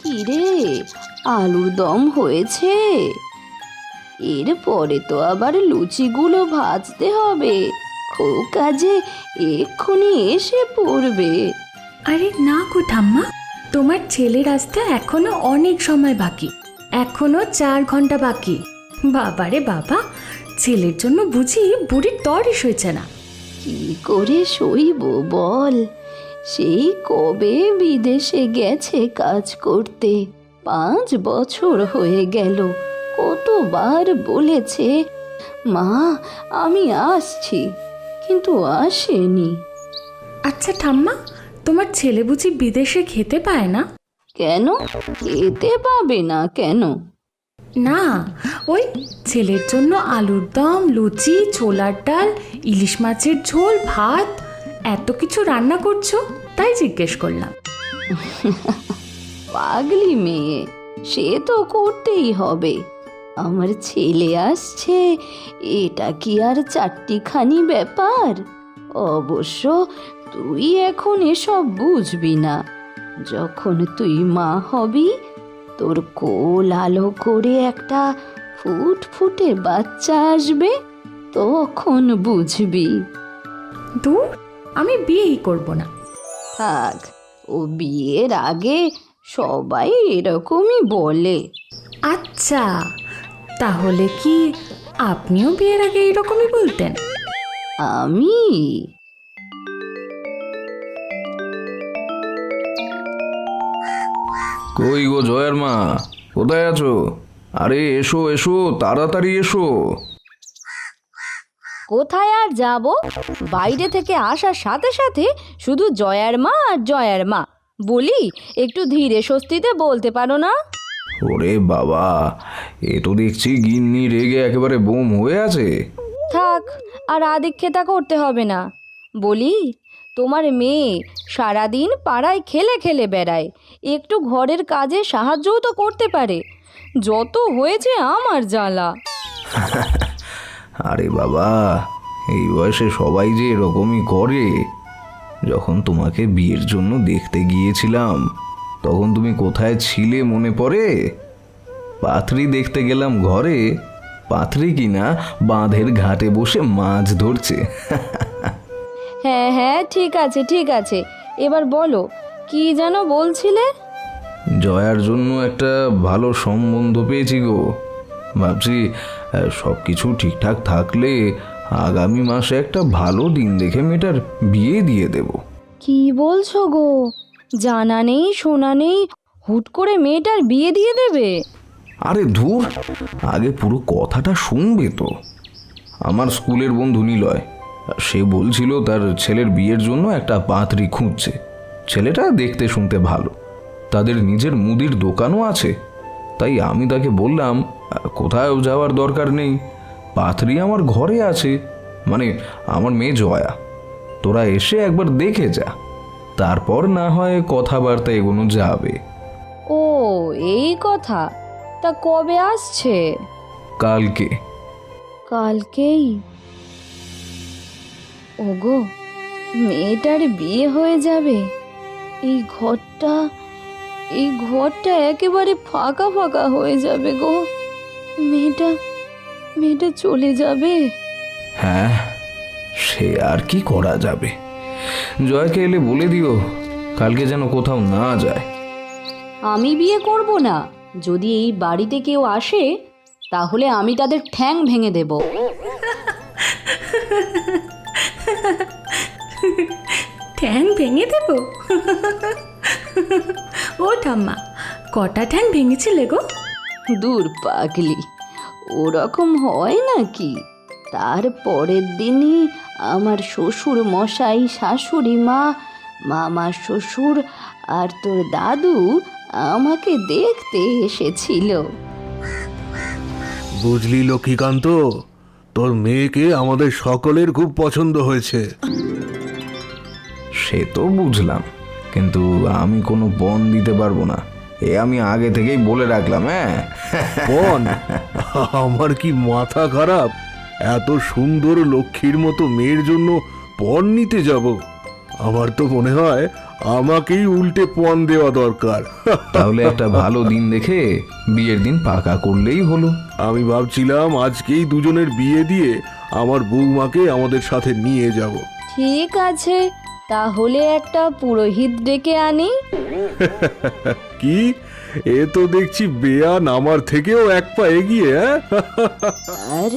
কিরে, আলুর দম হয়েছে? এরপরে তো আবার লুচিগুলো ভাজতে হবে। খোকা যে এক্ষুনি এসে পড়বে। আরে না গো ঠাম্মা, তোমার ছেলের আসতে এখনো অনেক সময় বাকি, এখনো 4 ঘন্টা বাকি। বাবারে বাবা, ছেলের জন্য বুঝি বুড়ির তরই সইছে না। কি করে সইব বল? সেই কবে বিদেশে গেছে কাজ করতে, 5 বছর হয়ে গেল। কতবার বলেছে মা আমি আসছি, কিন্তু আসেনি। আচ্ছা ঠাম্মা, তোমার ছেলে বুঝি বিদেশে খেতে পায় না? কেন খেতে পাবে না কেন? না, ওই ছেলের জন্য আলুর দম, লুচি, ছোলার ডাল, ইলিশ মাছের ঝোল, ভাত এত কিছু রান্না করছো, তাই জিজ্ঞেস করলাম। পাগলি মেয়ে, সে তো করতেই হবে। আমার ছেলে আসছে, এটা কি আর 4টিখানি ব্যাপার? অবশ্য তুই এখন এসব বুঝবি না। যখন তুই মা হবি, তোর কোল আলো করে একটা ফুটফুটে বাচ্চা আসবে, তখন বুঝবি। দূর, আমি বিয়েই করব না। থাক, ও বিয়ের আগে সবাই এরকমই বলে। আচ্ছা, তাহলে কি আপনিও বিয়ের আগে এরকমই বলতেন? আমি? কই গো জয়ের মা, কোথায় আছো? আরে এসো এসো, তাড়াতাড়ি এসো। কোথায় আর যাব? বাইরে থেকে আসার সাথে সাথে শুধু জয়ার মা আর জয়ার মা বলি, একটু ধীরে স্বস্তিতে বলতে পারো না? ওরে বাবা, এ তো দেখছি গিন্নি রেগে একেবারে বোম হয়ে আছে। থাক, আর আদিক্ষেতা করতে হবে না। বলি, তোমার মেয়ে সারাদিন পাড়ায় খেলে খেলে বেড়ায়, একটু ঘরের কাজে সাহায্যও তো করতে পারে। যত হয়েছে আমার জ্বালা। আরে বাবা, এই বয়সে সবাই যে এরকমই করে। যখন তোমাকে বিয়ের জন্য দেখতে গিয়েছিলাম, তখন তুমি কোথায় ছিলে মনে পড়ে? পাত্রী দেখতে গেলাম ঘরে, পাত্রী কিনা বাঁধের ঘাটে বসে মাছ ধরছে। হ্যাঁ হ্যাঁ, ঠিক আছে ঠিক আছে, এবার বলো, কি যেন বলছিলে? জয়ার জন্য একটা ভালো সম্বন্ধ পেয়েছি গো। ভাবছি সব কিছু ঠিকঠাক থাকলে আগামী মাসে একটা ভালো দিন দেখে মেয়েটার বিয়ে দিয়ে দেব। কি বলছো গো? জানা নেই শোনা নেই, হুট করে মেয়েটার বিয়ে দিয়ে দেবে? আরে ধুর, আগে পুরো কথাটা শুনবে তো। আমার স্কুলের বন্ধু নিলয়, সে বলছিল তার ছেলের বিয়ের জন্য একটা পাত্রী খুঁজছে। ছেলেটা দেখতে শুনতে ভালো, তাদের নিজের মুদির দোকানও আছে। তাই আমি তাকে বললাম কোথাও যাওয়ার দরকার নেই, পাত্রী আমার ঘরে আছে, মানে আমার মেয়ে জয়া। তোরা এসে একবার দেখে যা, তারপর না হয় কথাবার্তা এগোনো যাবে। ও, এই কথা। তা কবে আসছে? কালকে। কালকেই? ওগো, মেয়েটার বিয়ে হয়ে যাবে? এই ঘরটা, এই ঘরটা একেবারে ফাঁকা ফাঁকা হয়ে যাবে গো। মেয়েটা, মেয়েটা চলে যাবে। হ্যাঁ, সে আর কি করা যাবে। জয়কে এলে বলে দিও কালকে যেন কোথাও না যায়। আমি বিয়ে করব না। যদি এই বাড়িতে কেউ আসে, তাহলে আমি তাদের ঠ্যাং ভেঙে দেব। ঠ্যাং ভেঙে দেব? ও ঠাম্মা, কটা ঠ্যাং ভেঙেছিলে গো? দূর পাগলি, ওরকম হয় নাকি? তার পরের দিনই আমার শ্বশুর মশাই, শাশুড়ি মা, মামা শ্বশুর আর তোর দাদু আমাকে দেখতে এসেছিল। বুঝলি লক্ষ্মীকান্ত, তোর মেয়েকে আমাদের সকলের খুব পছন্দ হয়েছে। সে তো বুঝলাম, কিন্তু আমি কোনো পণ দিতে পারবো না, এ আমি আগে থেকেই বলে রাখলাম। হ্যাঁ, পণ? আমার কি মাথা খারাপ? এত সুন্দর লক্ষ্মীর মতো মেয়ের জন্য পণ নিতে যাব? আমার তো মনে হয় আমাকেই উল্টে পণ দেওয়া দরকার। তাহলে একটা ভালো দিন দেখে বিয়ের দিন পাকা করলেই হলো। আমি ভাবছিলাম আজকেই দুজনের বিয়ে দিয়ে আমার বৌমাকে আমাদের সাথে নিয়ে যাব। ঠিক আছে, তাহলে একটা পুরোহিত ডেকে আনি। কি, এ তো দেখছি বেয়ান আমার থেকেও এক পা এগিয়ে। আর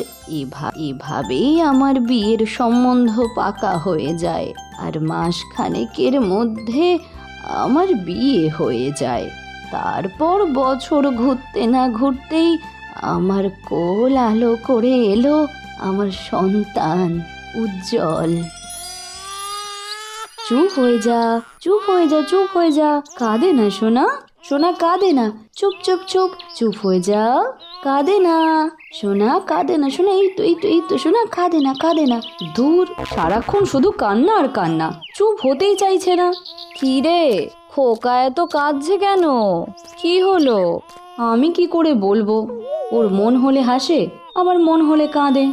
এভাবেই আমার বিয়ের সম্বন্ধ পাকা হয়ে যায়, আর মাসখানেকের মধ্যে আমার বিয়ে হয়ে যায়। তারপর বছর ঘুরতে না ঘুরতেই আমার কোল আলো করে এলো আমার সন্তান উজ্জ্বল। চুপ হয়ে যা, চুপ হয়ে যা, চুপ হয়ে যা, কাঁদে না সোনা, সোনা কাঁদে না, চুপ চুপ চুপ, চুপ হয়ে যা, কাঁদে না সোনা, কাঁদে না সোনা, এই তো সোনা, কাঁদে না, কাঁদে না। দূর, সারাক্ষণ শুধু কান্না আর কান্না, চুপ হতেই চাইছে না। কি রে খোকা, এত কাঁদছে কেন? কি হলো? আমি কি করে বলবো? ওর মন হলে হাসে, আবার মন হলে কাঁদে।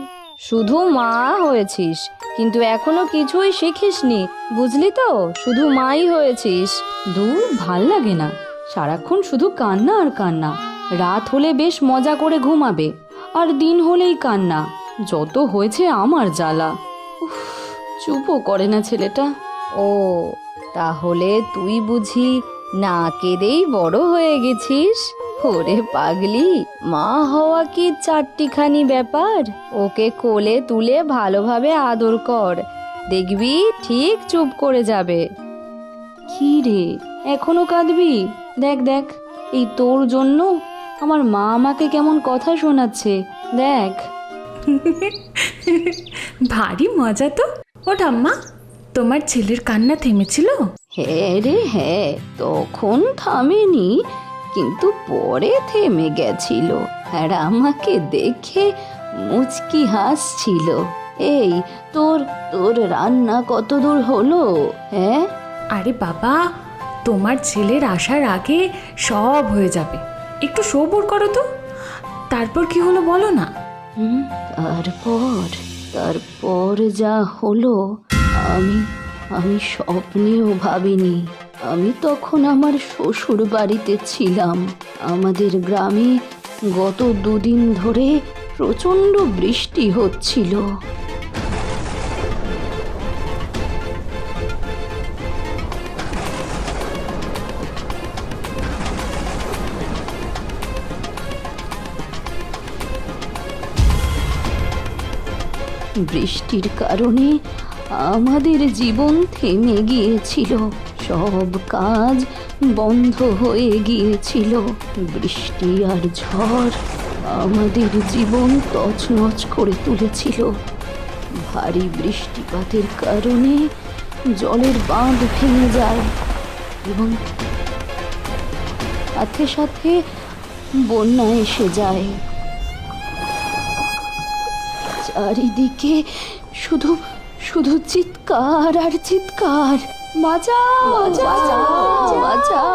শুধু মা হয়েছিস, কিন্তু এখনো কিছুই শিখিসনি, বুঝলি তো? শুধু মাই হয়েছিস। দূর, ভাল লাগে না, সারাক্ষণ শুধু কান্না আর কান্না। রাত হলে বেশ মজা করে ঘুমাবে, আর দিন হলেই কান্না। যত হয়েছে আমার জ্বালা। উফ, চুপও করে না ছেলেটা। ও, তাহলে তুই বুঝি না কেঁদেই বড় হয়ে গেছিস? ওরে পাগলি, মা হওয়া কি চারটিখানি ব্যাপার? ওকে কোলে তুলে ভালোভাবে আদর কর, দেখবি ঠিক চুপ করে যাবে। কি রে, এখনো কাঁদবি? দেখ দেখ, এই তোর জন্য আমার মা আমাকে কেমন কথা শোনাচ্ছে, দেখ। ভারী মজা তো। ও ঠাম্মা, তোমার ছেলের কান্না থেমেছিল? হ্যাঁ রে হ্যাঁ, তখন থামেনি, কিন্তু পরে থেমে গেছিল। আর আমাকে দেখে মুচকি হাসছিল। এই, তোর তোর রান্না কত দূর হলো? হ্যাঁ, আরে বাবা, তোমার ছেলের আসার আগে সব হয়ে যাবে, একটু সবুর করো তো। তারপর কি হলো বলো না। তারপর তারপর যা হলো আমি আমি স্বপ্নেও ভাবিনি। আমি তখন আমার শ্বশুর বাড়িতে ছিলাম। আমাদের গ্রামে গত দুদিন ধরে প্রচণ্ড বৃষ্টি হচ্ছিল। বৃষ্টির কারণে আমাদের জীবন থেমে গিয়েছিল, সব কাজ বন্ধ হয়ে গিয়েছিল। বৃষ্টি আর ঝড় আমাদের জীবন তছনছ করে তুলেছিল। ভারী বৃষ্টিপাতের কারণে জলের বাঁধ ভেঙে যায় এবং সাথে সাথে বন্যা এসে যায়। চারিদিকে শুধু শুধু চিৎকার আর চিৎকার, বাঁচাও বাঁচাও বাঁচাও।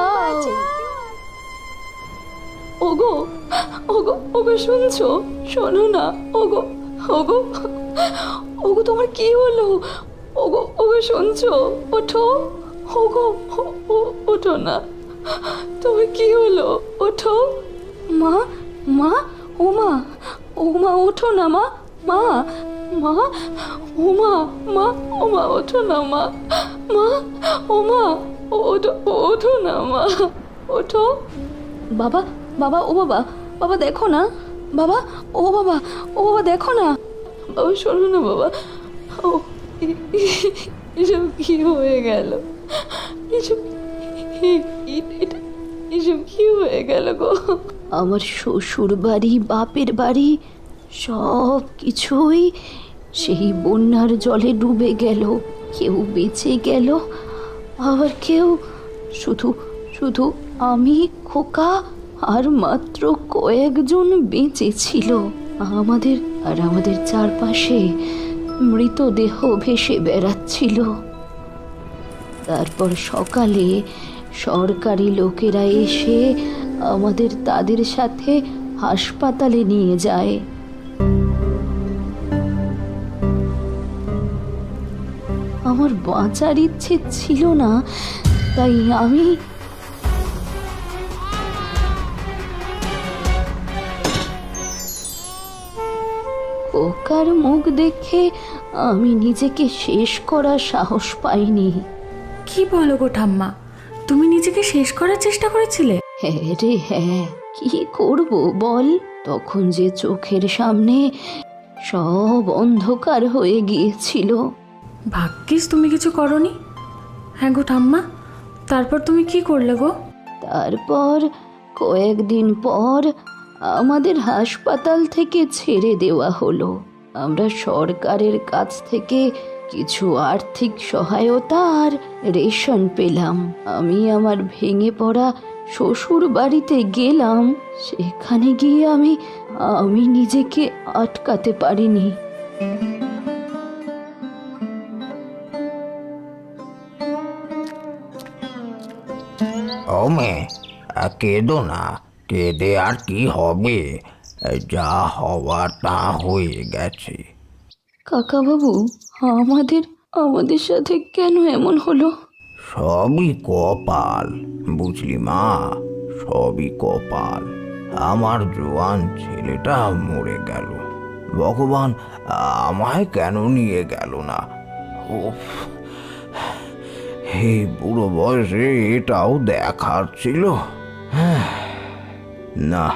ওগো ওগো ওগো, শুনছো? শোনো না, ওগো ওগো ওগো, তোমার কি হলো? ওগো ওগো, শুনছো? ওঠো ওগো, ওঠো না, তোমার কি হলো? ওঠো মা, মা, ও মা, ও মা, ওঠো না মা, মা, মা, ও মা, মা, ও মা, ওঠো না মা, মা, ও মা, ওঠো, ওঠো না মা, ওঠো। বাবা, বাবা, ও বাবা, বাবা দেখো না, বাবা, ও বাবা, ও বাবা দেখো না, বাবা শোনো না বাবা। ও, এসব কি হয়ে গেল? এসব এসব কি হয়ে গেল গো? আমার শ্বশুর বাড়ি, বাপের বাড়ি, সব কিছুই সেই বন্যার জলে ডুবে গেল। কেউ বেঁচে গেল, আবার কেউ, শুধু শুধু আমি, খোকা আর মাত্র কয়েকজন বেঁচে ছিল। আমাদের চারপাশে মৃতদেহ ভেসে বেড়াচ্ছিল। তারপর সকালে সরকারি লোকেরা এসে আমাদের তাদের সাথে হাসপাতালে নিয়ে যায়। আমার বাঁচার ইচ্ছে ছিল না, তাই আমি খোকার মুখ দেখে আমি নিজেকে শেষ করার সাহস পাইনি। কি বলো গো ঠাম্মা, তুমি নিজেকে শেষ করার চেষ্টা করেছিলে? হ্যাঁ রে হ্যাঁ, কি করব বল? তখন যে চোখের সামনে সব অন্ধকার হয়ে গিয়েছিল। ভাগ্যিস তুমি কিছু করনি। হ্যাঁ গো ঠাম্মা, তারপর তুমি কি করলে গো? তারপর কয়েকদিন পর আমাদের হাসপাতাল থেকে ছেড়ে দেওয়া হলো। আমরা সরকারের কাছ থেকে কিছু আর্থিক সহায়তা আর রেশন পেলাম। আমি আমার ভেঙে পড়া শ্বশুর বাড়িতে গেলাম। সেখানে গিয়ে আমি নিজেকে আটকাতে পারিনি। ও মেয়ে, কেঁদো না, কেঁদে আর কি হবে? যা হওয়ার তা হয়ে গেছে। কাকা বাবু, আমাদের সাথে কেন এমন হলো? সবই কপাল, বুঝলি মা, সবই কপাল। আমার জোয়ান ছেলেটা মরে গেল, ভগবান আমায় কেন নিয়ে গেল না? উফ, এই বুড়ো বয়সে এটাও দেখার ছিল। না,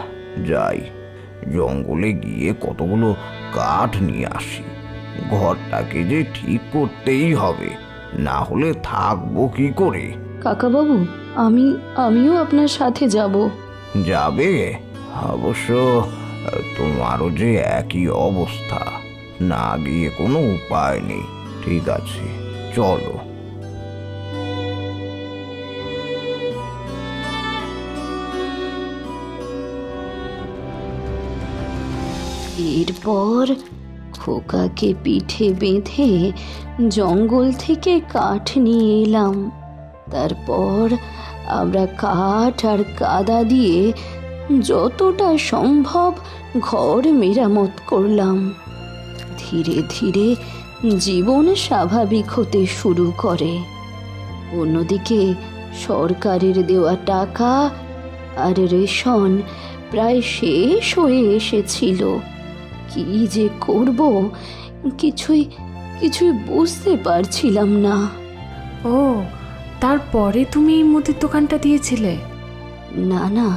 যাই, জঙ্গলে গিয়ে কতগুলো কাঠ নিয়ে আসি। ঘরটাকে যে ঠিক করতেই হবে, না হলে থাকবো কি করে? কাকা বাবু, আমিও আপনার সাথে যাব। যাবে? অবশ্য তোমারও যে একই অবস্থা, না গিয়ে কোনো উপায় নেই। ঠিক আছে, চলো। এরপর খোকাকে পিঠে বেঁধে জঙ্গল থেকে কাঠ নিয়ে এলাম। তারপর আমরা কাঠ আর কাদা দিয়ে যতটা সম্ভব ঘর মেরামত করলাম। ধীরে ধীরে জীবন স্বাভাবিক হতে শুরু করে। অন্যদিকে সরকারের দেওয়া টাকা আর রেশন প্রায় শেষ হয়ে এসেছিল। কি যে করব কিছুই বুঝতে পারছিলাম না। ও, তারপরে তুমি এই মুদির দোকানটা দিয়েছিলে? না,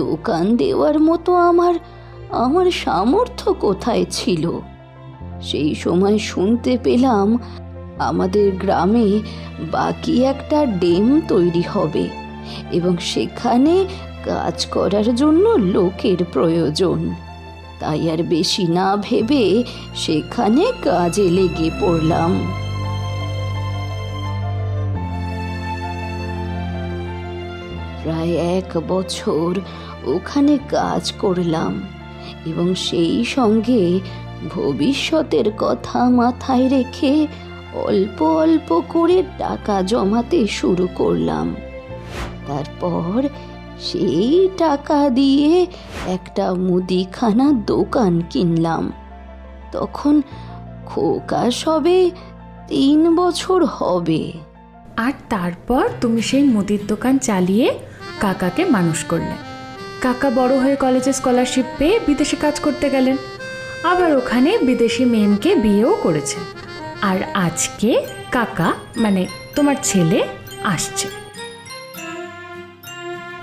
দোকান দেওয়ার মতো আমার সামর্থ্য কোথায় ছিল? সেই সময় শুনতে পেলাম আমাদের গ্রামে বাকি একটা ড্যাম তৈরি হবে এবং সেখানে কাজ করার জন্য লোকের প্রয়োজন। তাই আর বেশি না ভেবে সেখানে কাজে লেগে পড়লাম। প্রায় 1 বছর ওখানে কাজ করলাম এবং সেই সঙ্গে ভবিষ্যতের কথা মাথায় রেখে অল্প অল্প করে টাকা জমাতে শুরু করলাম। তারপর সেই টাকা দিয়ে একটা মুদিখানা দোকান কিনলাম। তখন খোকা সবে 3 বছর হবে। আর তারপর তুমি সেই মুদির দোকান চালিয়ে কাকাকে মানুষ করলে। কাকা বড় হয়ে কলেজে স্কলারশিপ পেয়ে বিদেশে কাজ করতে গেলেন, আবার ওখানে বিদেশি মেমকে বিয়েও করেছে। আর আজকে কাকা মানে তোমার ছেলে আসছে।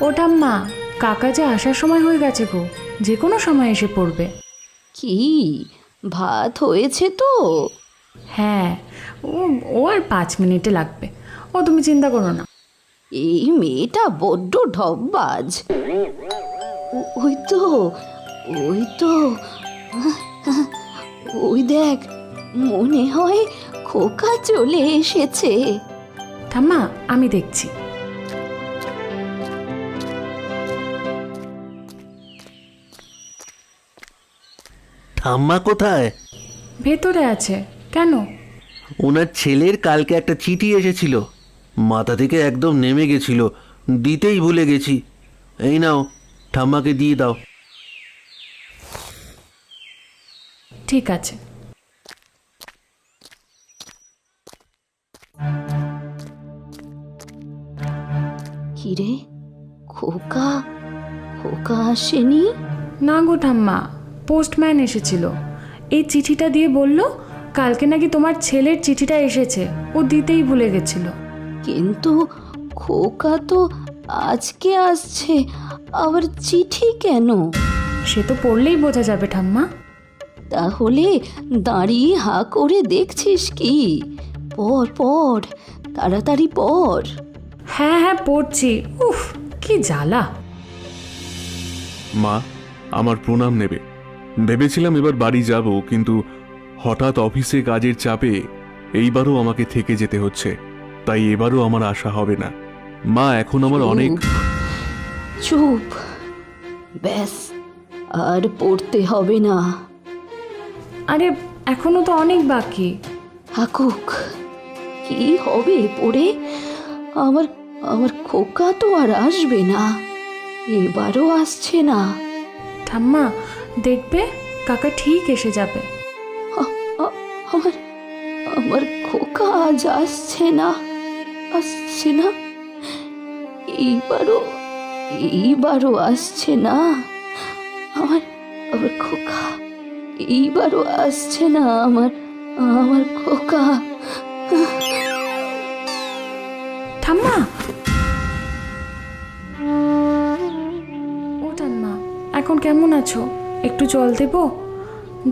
ও ঠাম্মা, কাকা যে আসার সময় হয়ে গেছে গো, যে কোনো সময় এসে পড়বে। কি ভাত হয়েছে তো? হ্যাঁ, ও আর 5 মিনিটে লাগবে। ও তুমি চিন্তা করো না। এই মেয়েটা বড্ড ঢপবাজ। ওই তো ওই দেখ, মনে হয় খোকা চলে এসেছে। ঠাম্মা, আমি দেখছি। ঠাম্মা কোথায়? ভেতরে আছে। কেন? ওনার ছেলের কালকে একটা চিঠি এসেছিল, মাথা থেকে একদম নেমে গেছিল, দিতেই ভুলে গেছি। এই নাও, ঠাম্মাকে দিয়ে দাও। ঠিক আছে। কিরে, খোকা খোকা আসেনি? না গো ঠাম্মা, পোস্টম্যান এসেছিল। এই চিঠিটা দিয়ে বলল কালকে নাকি তোমার ছেলের চিঠিটা এসেছে, ও দিতেই ভুলে গেছিল। কিন্তু খোকা তো আজকে আসছে, আবার চিঠি কেন? সে তো পড়লেই বোঝা যাবে ঠাম্মা। তাহলে দাঁড়িয়ে হা করে দেখছিস কি? পড় পড়, তাড়াতাড়ি পড়। হ্যাঁ হ্যাঁ পড়ছি। উফ, কি জ্বালা। মা, আমার প্রণাম নেবে। ভেবেছিলাম এবার বাড়ি যাব, কিন্তু হঠাৎ অফিসে কাজের চাপে এইবারও আমাকে থেকে যেতে হচ্ছে, তাই এবারও আমার আশা হবে না। মা, এখন আমার অনেক চুপ, ব্যাস, আর পড়তে হবে না। আরে এখনো তো অনেক বাকি। থাকুক, কি হবে পড়ে? আমার আমার খোকা তো আর আসবে না, এবারও আসছে না। ঠাম্মা দেখবে, কাকা ঠিক এসে যাবে। আমার আমার খোকা আজ আসছে না, আসছে না, এইবারও আসছে না। আমার আমার খোকা এইবারও আসছে না, আমার খোকা। ঠাম্মা, ও ঠাম্মা, এখন কেমন আছো? একটু জল দেবো?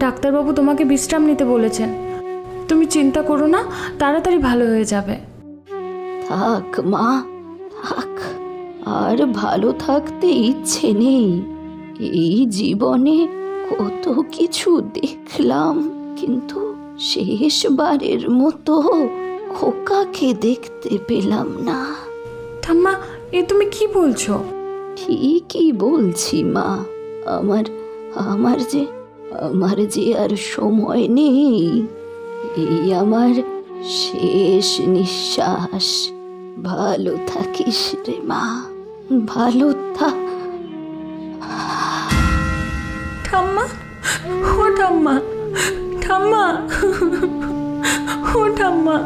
ডাক্তারবাবু তোমাকে বিশ্রাম নিতে বলেছেন। তুমি চিন্তা করো না, তাড়াতাড়ি ভালো হয়ে যাবে। থাক মা, থাক, আর ভালো থাকতে ইচ্ছে নেই। এই জীবনে কত কিছু দেখলাম, কিন্তু শেষবারের মতো খোকাকে দেখতে পেলাম না। ঠাম্মা, এ তুমি কি বলছো? ঠিকই বলছি মা, আমার যে আর সময় নেই। এই আমার শেষ নিঃশ্বাস। ভালো থাকিস রে মা, ভালো থাক। ঠাম্মা, ও ঠাম্মা, ঠাম্মা, ও ঠাম্মা।